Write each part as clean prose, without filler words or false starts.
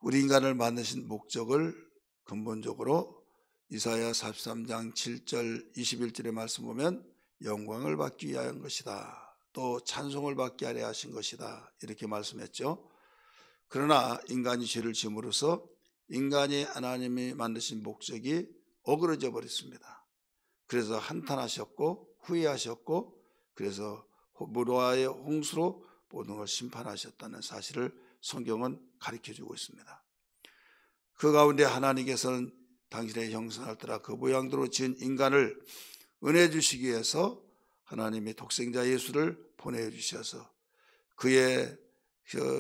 우리 인간을 만드신 목적을 근본적으로 이사야 43장 7절 21절의 말씀 보면 영광을 받기 위한 것이다, 또 찬송을 받게 하려 하신 것이다, 이렇게 말씀했죠. 그러나 인간이 죄를 지음으로써 인간이 하나님이 만드신 목적이 어그러져 버렸습니다. 그래서 한탄하셨고 후회하셨고, 그래서 노아의 홍수로 모든 걸 심판하셨다는 사실을 성경은 가르쳐주고 있습니다. 그 가운데 하나님께서는 당신의 형상을 따라 그 모양대로 지은 인간을 은혜 주시기 위해서 하나님의 독생자 예수를 보내주셔서 그의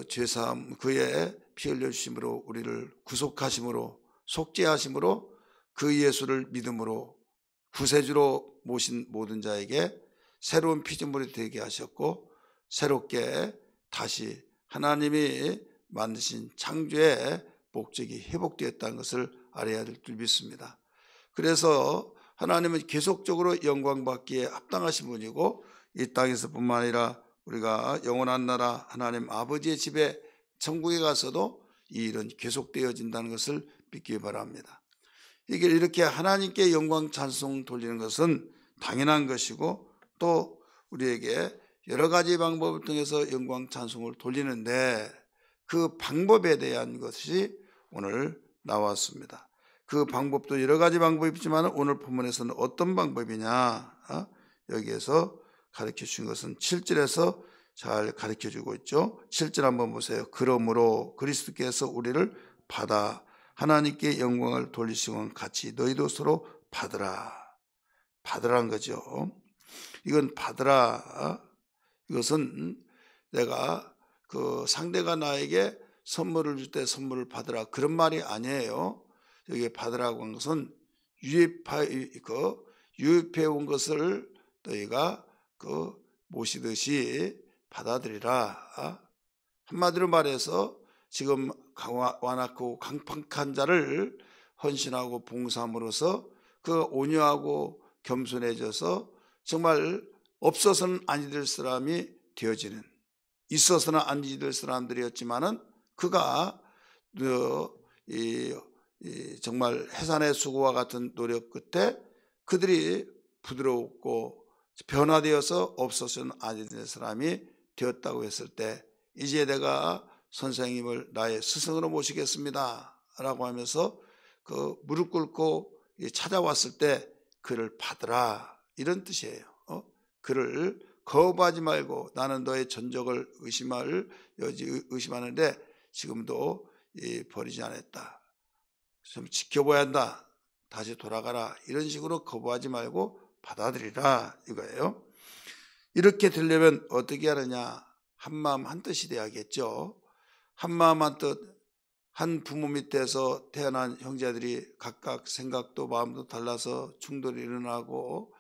죄사함, 그의 피 흘려주심으로 우리를 구속하심으로, 속죄하심으로, 그 예수를 믿음으로 구세주로 모신 모든 자에게 새로운 피조물이 되게 하셨고, 새롭게 다시 하나님이 만드신 창조의 목적이 회복되었다는 것을 알아야 될 줄 믿습니다. 그래서 하나님은 계속적으로 영광받기에 합당하신 분이고, 이 땅에서 뿐만 아니라 우리가 영원한 나라 하나님 아버지의 집에 천국에 가서도 이 일은 계속되어진다는 것을 믿기 바랍니다. 이게 이렇게 하나님께 영광 찬송 돌리는 것은 당연한 것이고, 또 우리에게 여러 가지 방법을 통해서 영광 찬송을 돌리는데 그 방법에 대한 것이 오늘 나왔습니다. 그 방법도 여러 가지 방법이 있지만 오늘 본문에서는 어떤 방법이냐, 여기에서 가르쳐 주신 것은 7절에서 잘 가르쳐 주고 있죠. 7절 한번 보세요. 그러므로 그리스도께서 우리를 받아 하나님께 영광을 돌리시건 같이 너희도 서로 받으라. 받으라는 거죠. 이건 받으라, 이것은 내가 그 상대가 나에게 선물을 줄 때 선물을 받으라, 그런 말이 아니에요. 여기 받으라고 한 것은 유입해 온 것을 너희가 모시듯이 받아들이라. 한마디로 말해서 지금 완악하고 강팍한 자를 헌신하고 봉사함으로써 그 온유하고 겸손해져서 정말 없어서는 아니 될 사람이 되어지는, 있어서는 아니 될 사람들이었지만은 그가 정말 해산의 수고와 같은 노력 끝에 그들이 부드럽고 변화되어서 없어서는 아니 될 사람이 되었다고 했을 때, 이제 내가 선생님을 나의 스승으로 모시겠습니다 라고 하면서 그 무릎 꿇고 찾아왔을 때 그를 받으라, 이런 뜻이에요. 그를 거부하지 말고, 나는 너의 전적을 의심하는데 지금도 버리지 않았다, 좀 지켜봐야 한다, 다시 돌아가라, 이런 식으로 거부하지 말고 받아들이라, 이거예요. 이렇게 되려면 어떻게 하느냐, 한마음 한뜻이 돼야겠죠. 한마음 한뜻, 한 부모 밑에서 태어난 형제들이 각각 생각도 마음도 달라서 충돌이 일어나고,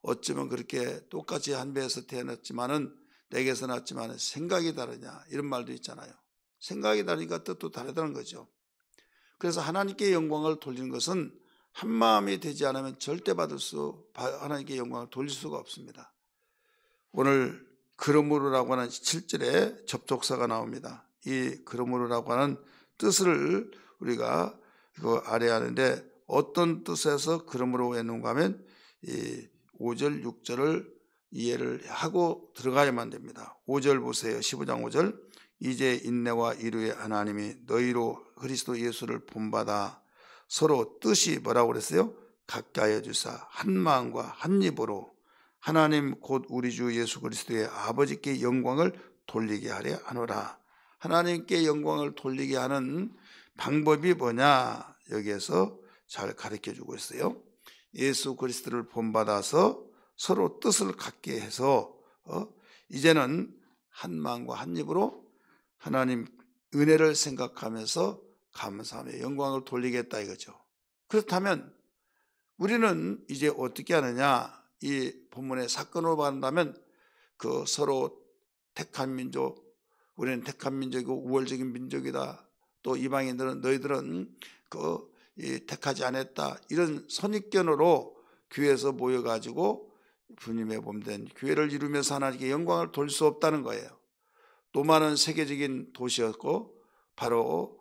어쩌면 그렇게 똑같이 한 배에서 태어났지만은 내게서 났지만 생각이 다르냐, 이런 말도 있잖아요. 생각이 다르니까 뜻도 다르다는 거죠. 그래서 하나님께 영광을 돌리는 것은 한 마음이 되지 않으면 절대 하나님께 영광을 돌릴 수가 없습니다. 오늘 그러므로라고 하는 7절에 접속사가 나옵니다. 이 그러므로라고 하는 뜻을 우리가 알아야 하는데, 어떤 뜻에서 그러므로 했는가 하면 이 5절 6절을 이해를 하고 들어가야만 됩니다. 5절 보세요. 15장 5절. 이제 인내와 이루의 하나님이 너희로 그리스도 예수를 본받아 서로 뜻이 뭐라고 그랬어요? 가까이 주사 한 마음과 한 입으로 하나님 곧 우리 주 예수 그리스도의 아버지께 영광을 돌리게 하려 하노라. 하나님께 영광을 돌리게 하는 방법이 뭐냐, 여기에서 잘 가르쳐 주고 있어요. 예수 그리스도를 본받아서 서로 뜻을 갖게 해서 이제는 한 마음과 한 입으로 하나님 은혜를 생각하면서 감사하며 영광을 돌리겠다, 이거죠. 그렇다면 우리는 이제 어떻게 하느냐, 이 본문의 사건으로 본다면 그 서로 택한 민족, 우리는 택한 민족이고 우월적인 민족이다, 또 이방인들은 너희들은 택하지 않았다, 이런 선입견으로 교회에서 모여가지고 주님의 몸된 교회를 이루면서 하나님께 영광을 돌릴 수 없다는 거예요. 로마는 세계적인 도시였고 바로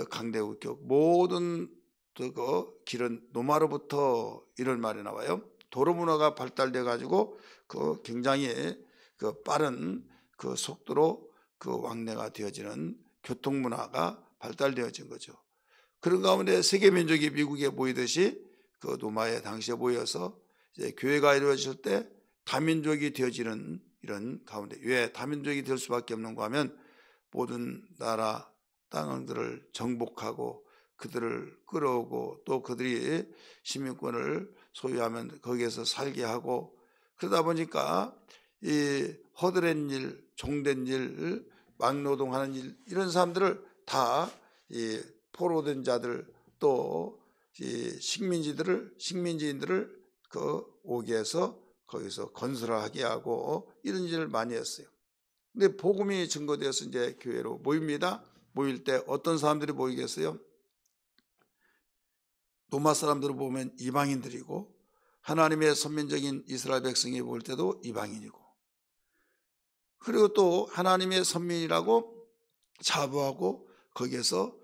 강대국격 모든 그 길은 노마로부터 이런 말이 나와요. 도로 문화가 발달돼 가지고 그 굉장히 그 빠른 그 속도로 그 왕래가 되어지는 교통 문화가 발달되어진 거죠. 그런 가운데 세계 민족이 미국에 모이듯이 그 노마에 당시에 모여서 이제 교회가 이루어질 때 다민족이 되어지는 이런 가운데, 왜 다민족이 될 수밖에 없는가 하면 모든 나라 땅들을 정복하고 그들을 끌어오고 또 그들이 시민권을 소유하면 거기에서 살게 하고, 그러다 보니까 이 허드렛 일, 종된 일, 막노동하는 일, 이런 사람들을 다 이 포로된 자들 또 이 식민지인들을 그 오게 해서 거기서 건설하게 하고 이런 일을 많이 했어요. 근데 복음이 증거되어서 이제 교회로 모입니다. 모일 때 어떤 사람들이 모이겠어요? 로마 사람들을 보면 이방인들이고, 하나님의 선민적인 이스라엘 백성이 모일 때도 이방인이고, 그리고 또 하나님의 선민이라고 자부하고 거기에서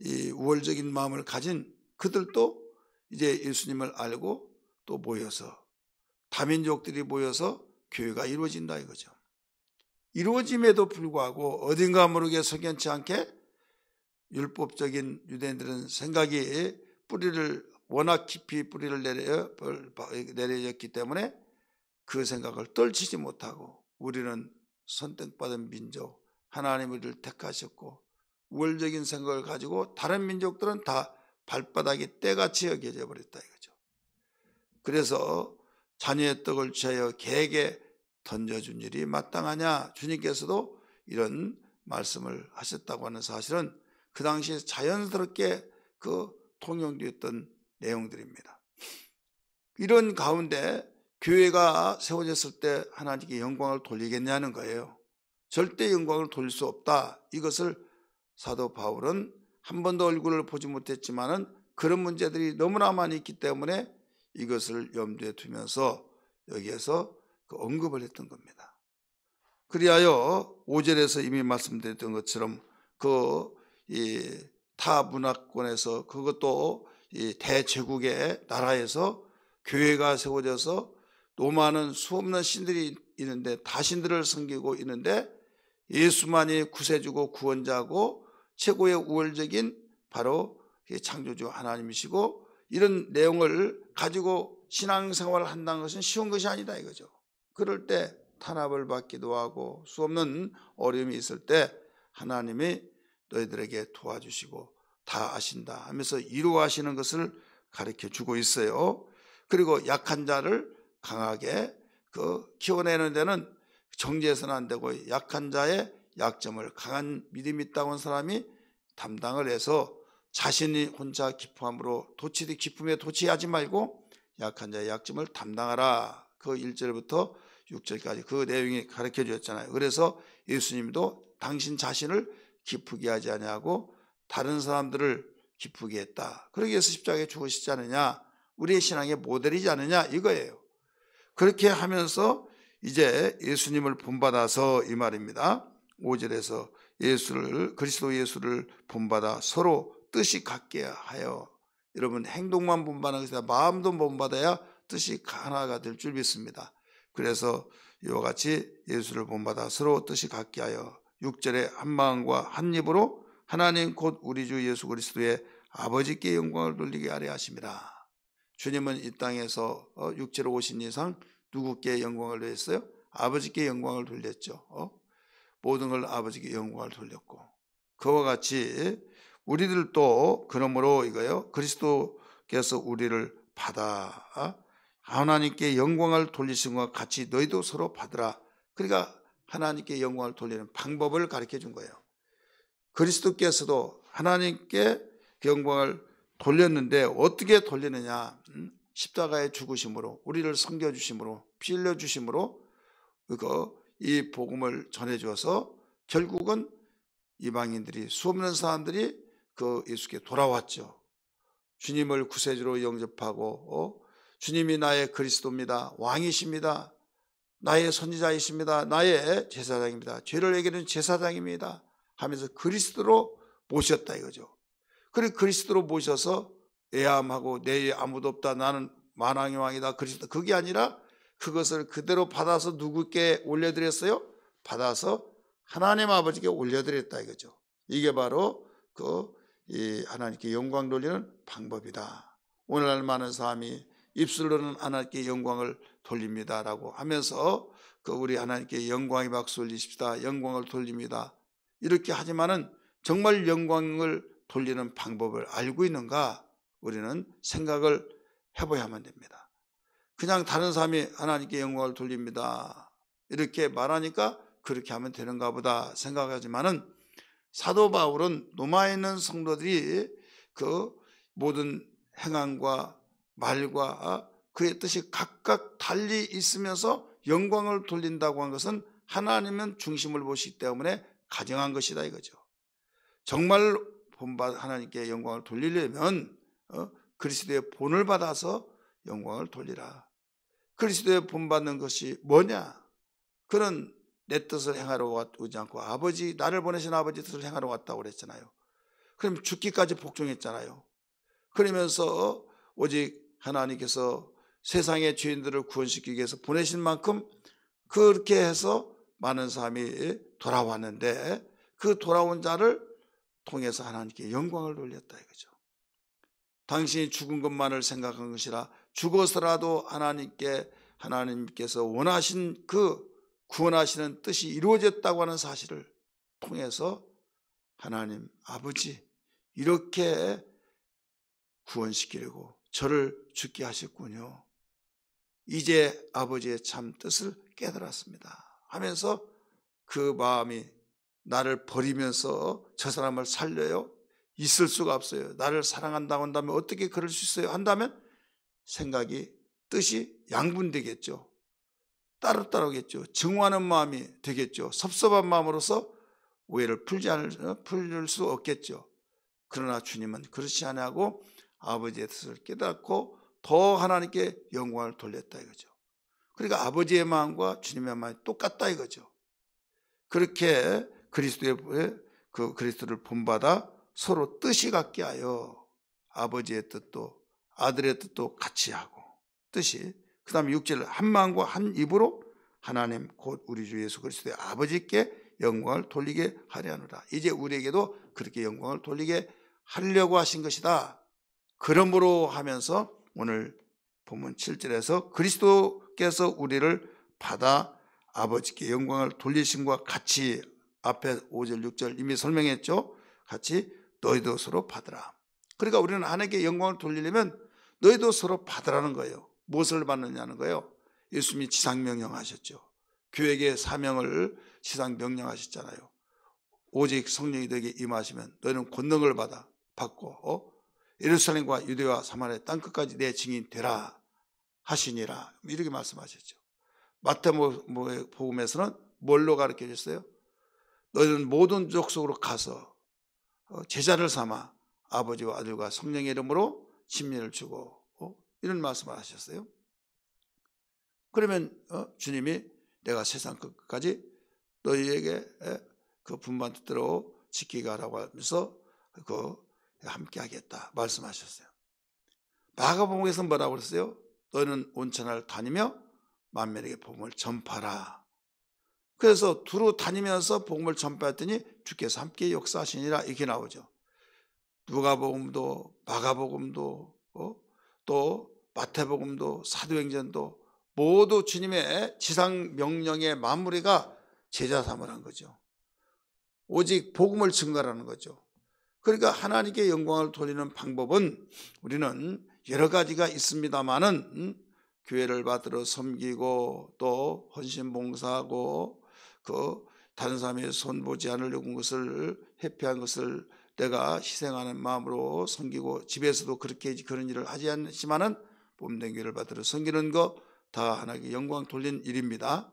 이 우월적인 마음을 가진 그들도 이제 예수님을 알고 또 모여서 다민족들이 모여서 교회가 이루어진다 이거죠. 이루어짐에도 불구하고 어딘가 모르게 석연치 않게 율법적인 유대인들은 생각이 워낙 깊이 뿌리를 내려졌기 때문에 그 생각을 떨치지 못하고, 우리는 선택받은 민족, 하나님 우리를 택하셨고 우월적인 생각을 가지고 다른 민족들은 다 발바닥이 때같이 여겨져 버렸다 이거죠. 그래서 자녀의 떡을 취하여 개에게 던져준 일이 마땅하냐, 주님께서도 이런 말씀을 하셨다고 하는 사실은 그 당시에 자연스럽게 그 통용되었던 내용들입니다. 이런 가운데 교회가 세워졌을 때 하나님께 영광을 돌리겠냐는 거예요. 절대 영광을 돌릴 수 없다. 이것을 사도 바울은 한 번도 얼굴을 보지 못했지만은 그런 문제들이 너무나 많이 있기 때문에 이것을 염두에 두면서 여기에서 그 언급을 했던 겁니다. 그리하여 5절에서 이미 말씀드렸던 것처럼 이 타 문화권에서, 그것도 이 대제국의 나라에서 교회가 세워져서 노마는 수없는 신들이 있는데 다신들을 섬기고 있는데 예수만이 구세주고 구원자고 최고의 우월적인 바로 창조주 하나님이시고, 이런 내용을 가지고 신앙생활을 한다는 것은 쉬운 것이 아니다 이거죠. 그럴 때 탄압을 받기도 하고 수없는 어려움이 있을 때 하나님이 너희들에게 도와주시고 다 아신다 하면서 이루어하시는 것을 가르쳐 주고 있어요. 그리고 약한 자를 강하게 키워내는 데는 정죄해서는 안 되고, 약한 자의 약점을 강한 믿음이 있다고 하는 사람이 담당을 해서 자신이 혼자 기쁨으로 기쁨에 도취하지 말고 약한 자의 약점을 담당하라. 그 1절부터 6절까지 그 내용이 가르쳐 주었잖아요. 그래서 예수님도 당신 자신을 기쁘게 하지 아니하고 다른 사람들을 기쁘게 했다. 그러기 위해서 십자가에 죽으시지 않느냐, 우리의 신앙의 모델이지 않느냐 이거예요. 그렇게 하면서 이제 예수님을 본받아서 이 말입니다. 5절에서 그리스도 예수를 본받아 서로 뜻이 같게 하여, 여러분 행동만 본받는 것이 아니라 마음도 본받아야 뜻이 하나가 될 줄 믿습니다. 그래서 이와 같이 예수를 본받아 서로 뜻이 같게 하여 6절에 한 마음과 한 입으로 하나님 곧 우리 주 예수 그리스도의 아버지께 영광을 돌리게 하려 하심이라. 주님은 이 땅에서 6절에 오신 이상 누구께 영광을 돌렸어요? 아버지께 영광을 돌렸죠. 모든 걸 아버지께 영광을 돌렸고, 그와 같이 우리들도 그러므로 이거요, 그리스도께서 우리를 받아 하나님께 영광을 돌리신 것과 같이 너희도 서로 받으라. 그러니까 하나님께 영광을 돌리는 방법을 가르쳐 준 거예요. 그리스도께서도 하나님께 영광을 돌렸는데 어떻게 돌리느냐? 십자가의 죽으심으로, 우리를 섬겨주심으로, 피 흘려주심으로 이 복음을 전해줘서 결국은 이방인들이, 수없는 사람들이 그 예수께 돌아왔죠. 주님을 구세주로 영접하고 주님이 나의 그리스도입니다, 왕이십니다, 나의 선지자이십니다, 나의 제사장입니다, 죄를 해결하는 제사장입니다 하면서 그리스도로 모셨다 이거죠. 그리고 그리스도로 모셔서 애암하고 내 아무도 없다, 나는 만왕의 왕이다, 그리스도, 그게 아니라 그것을 그대로 받아서 누구께 올려드렸어요? 받아서 하나님 아버지께 올려드렸다 이거죠. 이게 바로 이 하나님께 영광 돌리는 방법이다. 오늘날 많은 사람이 입술로는 하나님께 영광을 돌립니다라고 하면서 우리 하나님께 영광의 박수 올리십시다, 영광을 돌립니다, 이렇게 하지만은 정말 영광을 돌리는 방법을 알고 있는가, 우리는 생각을 해봐야만 됩니다. 그냥 다른 사람이 하나님께 영광을 돌립니다 이렇게 말하니까 그렇게 하면 되는가 보다 생각하지만은, 사도 바울은 로마에 있는 성도들이 그 모든 행함과 말과 그의 뜻이 각각 달리 있으면서 영광을 돌린다고 한 것은 하나님은 중심을 보시기 때문에 가정한 것이다 이거죠. 정말 본받 하나님께 영광을 돌리려면 그리스도의 본을 받아서 영광을 돌리라. 그리스도의 본받는 것이 뭐냐? 그는 내 뜻을 행하러 오지 않고 나를 보내신 아버지 뜻을 행하러 왔다고 그랬잖아요. 그럼 죽기까지 복종했잖아요. 그러면서 오직 하나님께서 세상의 죄인들을 구원시키기 위해서 보내신 만큼 그렇게 해서 많은 사람이 돌아왔는데, 그 돌아온 자를 통해서 하나님께 영광을 돌렸다 이거죠. 당신이 죽은 것만을 생각한 것이라 죽어서라도 하나님께서 원하신 그 구원하시는 뜻이 이루어졌다고 하는 사실을 통해서 하나님 아버지 이렇게 구원시키려고 저를 죽게 하셨군요, 이제 아버지의 참 뜻을 깨달았습니다 하면서 그 마음이, 나를 버리면서 저 사람을 살려요? 있을 수가 없어요. 나를 사랑한다고 한다면 어떻게 그럴 수 있어요? 한다면 생각이, 뜻이 양분되겠죠. 따로따로겠죠. 증오하는 마음이 되겠죠. 섭섭한 마음으로서 오해를 풀릴 수 없겠죠. 그러나 주님은 그렇지 않냐고 아버지의 뜻을 깨닫고 더 하나님께 영광을 돌렸다 이거죠. 그러니까 아버지의 마음과 주님의 마음이 똑같다 이거죠. 그렇게 그리스도를 본받아 서로 뜻이 같게 하여 아버지의 뜻도 아들의 뜻도 같이 하고, 뜻이, 그 다음에 6절, 한 마음과 한 입으로 하나님 곧 우리 주 예수 그리스도의 아버지께 영광을 돌리게 하려 하노라. 이제 우리에게도 그렇게 영광을 돌리게 하려고 하신 것이다. 그러므로 하면서 오늘 본문 7절에서 그리스도께서 우리를 받아 아버지께 영광을 돌리심과 같이, 앞에 5절 6절 이미 설명했죠. 같이 너희도 서로 받으라. 그러니까 우리는 하나님께 영광을 돌리려면 너희도 서로 받으라는 거예요. 무엇을 받느냐는 거예요. 예수님이 지상명령하셨죠. 교회에게 사명을 지상명령하셨잖아요. 오직 성령이 너에게 임하시면 너희는 권능을 받고 예루살렘과 유대와 사마리아 땅끝까지 내 증인 되라 하시니라, 이렇게 말씀하셨죠. 마태복음에서는 뭘로 가르쳐 줬어요? 너희는 모든 족속으로 가서 제자를 삼아 아버지와 아들과 성령의 이름으로 침례를 주고, 이런 말씀을 하셨어요. 그러면 주님이 내가 세상 끝까지 너희에게 그 분반 뜻대로 지키게 하라고 하면서 함께 하겠다 말씀하셨어요. 마가복음에서 뭐라고 그랬어요? 너희는 온 천하를 다니며 만민에게 복음을 전파하라. 그래서 두루 다니면서 복음을 전파했더니 주께서 함께 역사하시니라, 이렇게 나오죠. 누가복음도 마가복음도 또 마태복음도 사도행전도 모두 주님의 지상 명령의 마무리가 제자 삼으라는 거죠. 오직 복음을 증거하라는 거죠. 그러니까 하나님께 영광을 돌리는 방법은 우리는 여러 가지가 있습니다만은, 교회를 받들어 섬기고 또 헌신봉사하고 다른 사람의 손보지 않으려고 것을 회피한 것을 내가 희생하는 마음으로 섬기고, 집에서도 그런 일을 하지 않지만은 몸된 교회를 받들어 섬기는 거 다 하나님께 영광 돌린 일입니다.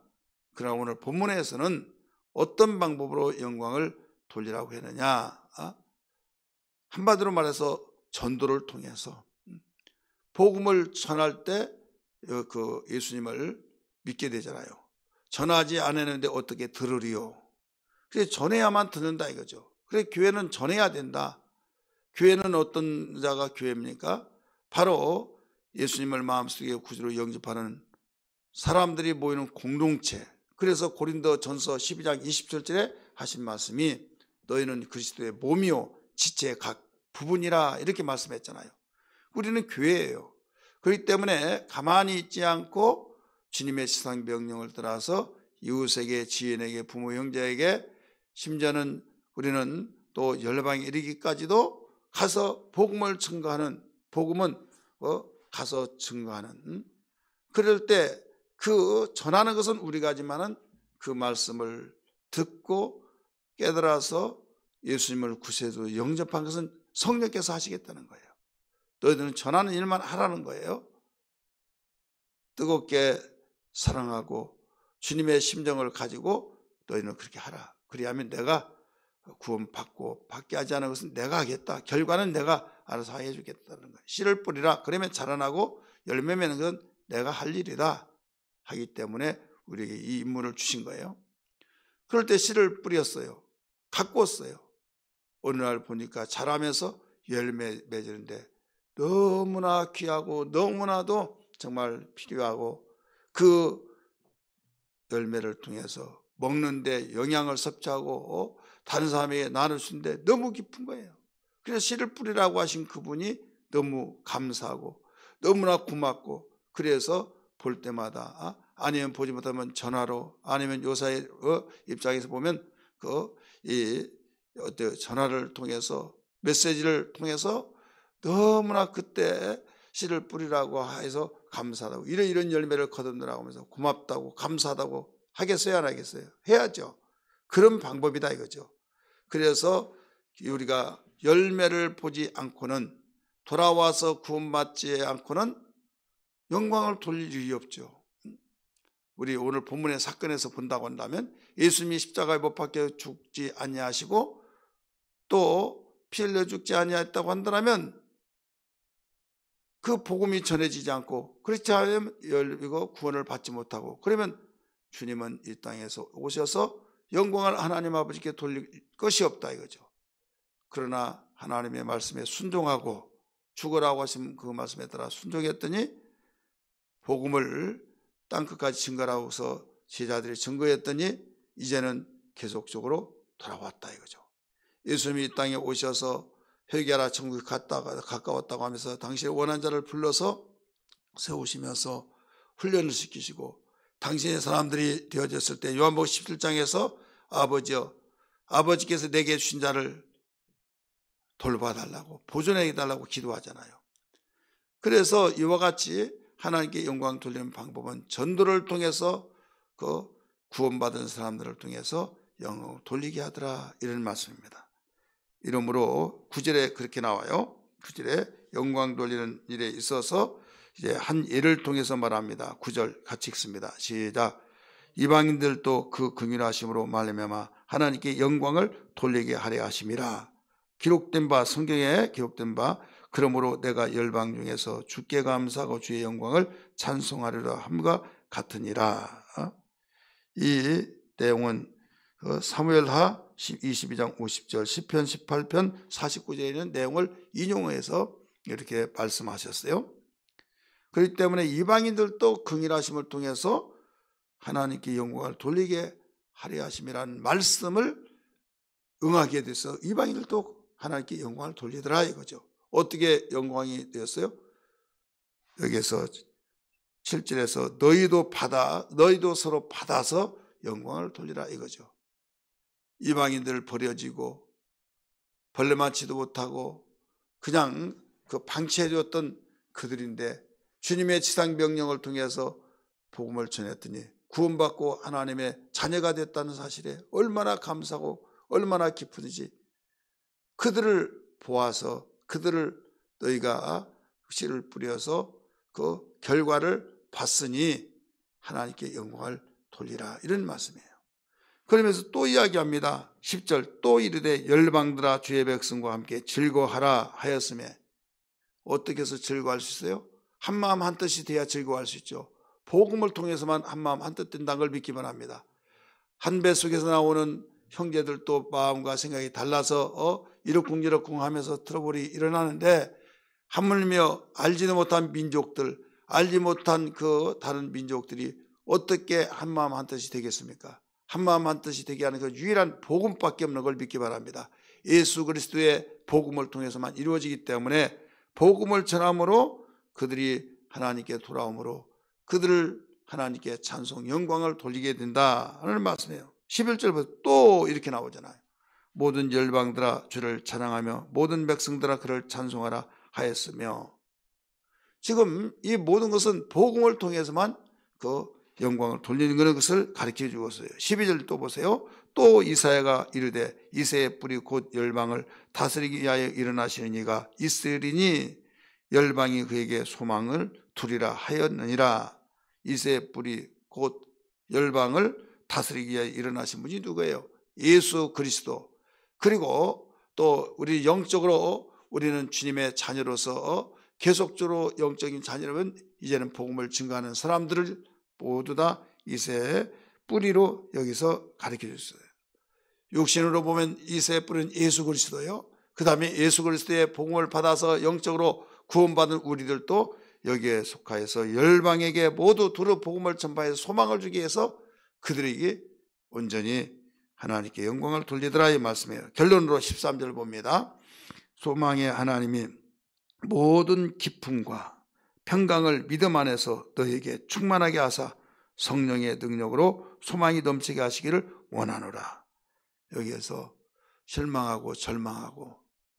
그러나 오늘 본문에서는 어떤 방법으로 영광을 돌리라고 했느냐? 한마디로 말해서 전도를 통해서 복음을 전할 때 예수님을 믿게 되잖아요. 전하지 않았는데 어떻게 들으리요? 그래서 전해야만 듣는다 이거죠. 그래 교회는 전해야 된다. 교회는 어떤 자가 교회입니까? 바로 예수님을 마음속에 구주로 영접하는 사람들이 모이는 공동체. 그래서 고린도전서 12장 27절에 하신 말씀이 너희는 그리스도의 몸이요 지체의 각 부분이라 이렇게 말씀했잖아요. 우리는 교회예요. 그렇기 때문에 가만히 있지 않고 주님의 지상 명령을 따라서 이웃에게, 지인에게, 부모, 형제에게, 심지어는 우리는 또 열방에 이르기까지도 가서 복음을 증거하는, 복음은 가서 증거하는, 그럴 때 그 전하는 것은 우리가 하지만은 그 말씀을 듣고 깨달아서 예수님을 구세주로 영접한 것은 성령께서 하시겠다는 거예요. 너희들은 전하는 일만 하라는 거예요. 뜨겁게 사랑하고 주님의 심정을 가지고 너희는 그렇게 하라. 그리하면 내가 구원받고 받게 하지 않은 것은 내가 하겠다. 결과는 내가 알아서 해 주겠다는 거예요. 씨를 뿌리라. 그러면 자라나고 열매 맺는 건 내가 할 일이다 하기 때문에 우리에게 이 임무를 주신 거예요. 그럴 때 씨를 뿌렸어요. 가꿨어요. 어느 날 보니까 자라면서 열매 맺는데 너무나 귀하고 너무나도 정말 필요하고 그 열매를 통해서 먹는데 영양을 섭취하고 다른 사람에게 나눌 수 있는데 너무 깊은 거예요. 그래서 씨를 뿌리라고 하신 그분이 너무 감사하고 너무나 고맙고, 그래서 볼 때마다 아니면 보지 못하면 전화로, 아니면 요사의 입장에서 보면 전화를 통해서, 메시지를 통해서 너무나 그때 씨를 뿌리라고 해서 감사하다고, 이런 열매를 거둔다고 하면서 고맙다고 감사하다고 하겠어요, 안 하겠어요? 해야죠. 그런 방법이다 이거죠. 그래서 우리가 열매를 보지 않고는, 돌아와서 구원받지 않고는 영광을 돌릴 일이 없죠. 우리 오늘 본문의 사건에서 본다고 한다면 예수님이 십자가에 못 박혀 죽지 아니하시고 또 피 흘려 죽지 아니하였다고 한다면 그 복음이 전해지지 않고, 그렇지 않으면 열리고 구원을 받지 못하고, 그러면 주님은 이 땅에서 오셔서 영광을 하나님 아버지께 돌릴 것이 없다 이거죠. 그러나 하나님의 말씀에 순종하고 죽으라고 하신 그 말씀에 따라 순종했더니 복음을 땅끝까지 증거하고서 제자들이 증거했더니 이제는 계속적으로 돌아왔다 이거죠. 예수님이 이 땅에 오셔서 회개하라 천국이 가까웠다고 하면서 당신의 원한 자를 불러서 세우시면서 훈련을 시키시고, 당신의 사람들이 되어졌을 때 요한복음 17장에서 아버지여, 아버지께서 내게 주신 자를 돌봐달라고, 보존해달라고 기도하잖아요. 그래서 이와 같이 하나님께 영광 돌리는 방법은 전도를 통해서 그 구원받은 사람들을 통해서 영광을 돌리게 하더라, 이런 말씀입니다. 이러므로 9절에 그렇게 나와요. 9절에 영광 돌리는 일에 있어서 이제 한 예를 통해서 말합니다. 9절 같이 읽습니다. 시작. 이방인들도 그 긍휼하심으로 말미암아 하나님께 영광을 돌리게 하려 하심이라. 기록된 바, 성경에 기록된 바, 그러므로 내가 열방 중에서 주께 감사하고 주의 영광을 찬송하리라 함과 같으니라. 이 내용은 사무엘하 22장 50절, 시편 18편 49절에 있는 내용을 인용해서 이렇게 말씀하셨어요. 그렇기 때문에 이방인들도 긍휼하심을 통해서 하나님께 영광을 돌리게 하려 하심이라는 말씀을 응하게 돼서 이방인들도 하나님께 영광을 돌리더라 이거죠. 어떻게 영광이 되었어요? 여기에서 7절에서 너희도 서로 받아서 영광을 돌리라 이거죠. 이방인들 버려지고 벌레 맞지도 못하고 그냥 그 방치해줬던 그들인데 주님의 지상 명령을 통해서 복음을 전했더니 구원받고 하나님의 자녀가 됐다는 사실에 얼마나 감사하고 얼마나 기쁜지, 그들을 보아서 그들을 너희가 씨를 뿌려서 그 결과를 봤으니 하나님께 영광을 돌리라, 이런 말씀이에요. 그러면서 또 이야기합니다. 10절 또 이르되 열방들아 주의 백성과 함께 즐거워하라 하였음에, 어떻게 해서 즐거워할 수 있어요? 한마음 한뜻이 돼야 즐거워할 수 있죠. 복음을 통해서만 한마음 한뜻 된다는 걸 믿기만 합니다. 한 배 속에서 나오는 형제들도 마음과 생각이 달라서 이러쿵저러쿵 하면서 트러블이 일어나는데, 하물며 알지도 못한 민족들, 알지 못한 그 다른 민족들이 어떻게 한마음 한뜻이 되겠습니까? 한마음 한뜻이 되게 하는 그 유일한 복음밖에 없는 걸 믿기 바랍니다. 예수 그리스도의 복음을 통해서만 이루어지기 때문에, 복음을 전함으로 그들이 하나님께 돌아옴으로 그들을 하나님께 찬송 영광을 돌리게 된다는 말씀이에요. 11절부터 또 이렇게 나오잖아요. 모든 열방들아 주를 찬양하며 모든 백성들아 그를 찬송하라 하였으며, 지금 이 모든 것은 복음을 통해서만 그 영광을 돌리는 것을 가르쳐 주고 있어요. 12절 또 보세요. 또 이사야가 이르되 이새의 뿌리 곧 열방을 다스리기 위하여 일어나시는 이가 있으리니 열방이 그에게 소망을 두리라 하였느니라. 이새의 뿌리 곧 열방을 다스리기 위하여 일어나신 분이 누구예요? 예수 그리스도. 그리고 또 우리 영적으로 우리는 주님의 자녀로서 계속적으로 영적인 자녀라면 이제는 복음을 증거하는 사람들을 모두 다 이새의 뿌리로 여기서 가르쳐 줬어요. 육신으로 보면 이새의 뿌리는 예수 그리스도예요. 그 다음에 예수 그리스도의 복음을 받아서 영적으로 구원받은 우리들도 여기에 속하여서 열방에게 모두 두루 복음을 전파해서 소망을 주기 위해서 그들에게 온전히 하나님께 영광을 돌리더라 이 말씀이에요. 결론으로 13절 봅니다. 소망의 하나님이 모든 기쁨과 평강을 믿음 안에서 너에게 충만하게 하사 성령의 능력으로 소망이 넘치게 하시기를 원하노라. 여기에서 실망하고 절망하고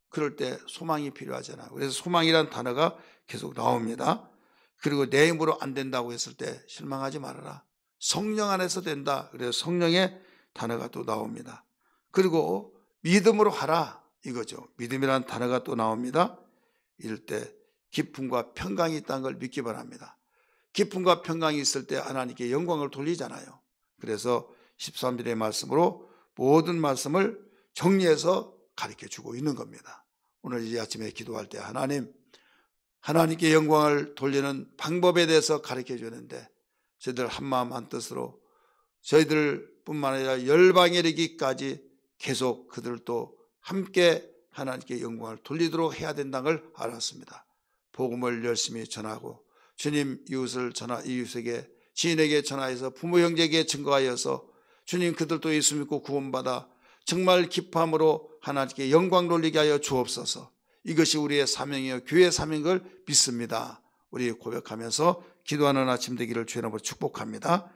그럴 때 소망이 필요하잖아요. 그래서 소망이란 단어가 계속 나옵니다. 그리고 내 힘으로 안 된다고 했을 때 실망하지 말아라. 성령 안에서 된다. 그래서 성령의 단어가 또 나옵니다. 그리고 믿음으로 하라 이거죠. 믿음이라는 단어가 또 나옵니다. 이럴 때 기쁨과 평강이 있다는 걸 믿기 바랍니다. 기쁨과 평강이 있을 때 하나님께 영광을 돌리잖아요. 그래서 13절의 말씀으로 모든 말씀을 정리해서 가르쳐주고 있는 겁니다. 오늘 이 아침에 기도할 때 하나님께 영광을 돌리는 방법에 대해서 가르쳐 주는데, 저희들 한마음 한뜻으로 저희들뿐만 아니라 열방에 이르기까지 계속 그들도 함께 하나님께 영광을 돌리도록 해야 된다는 걸 알았습니다. 복음을 열심히 전하고 주님 이웃에게 지인에게 전하여서 부모 형제에게 증거하여서 주님 그들도 예수 믿고 구원받아 정말 기쁨으로 하나님께 영광 돌리게 하여 주옵소서. 이것이 우리의 사명이요 교회의 사명인 걸 믿습니다. 우리 고백하면서 기도하는 아침 되기를 주의 이름으로 축복합니다.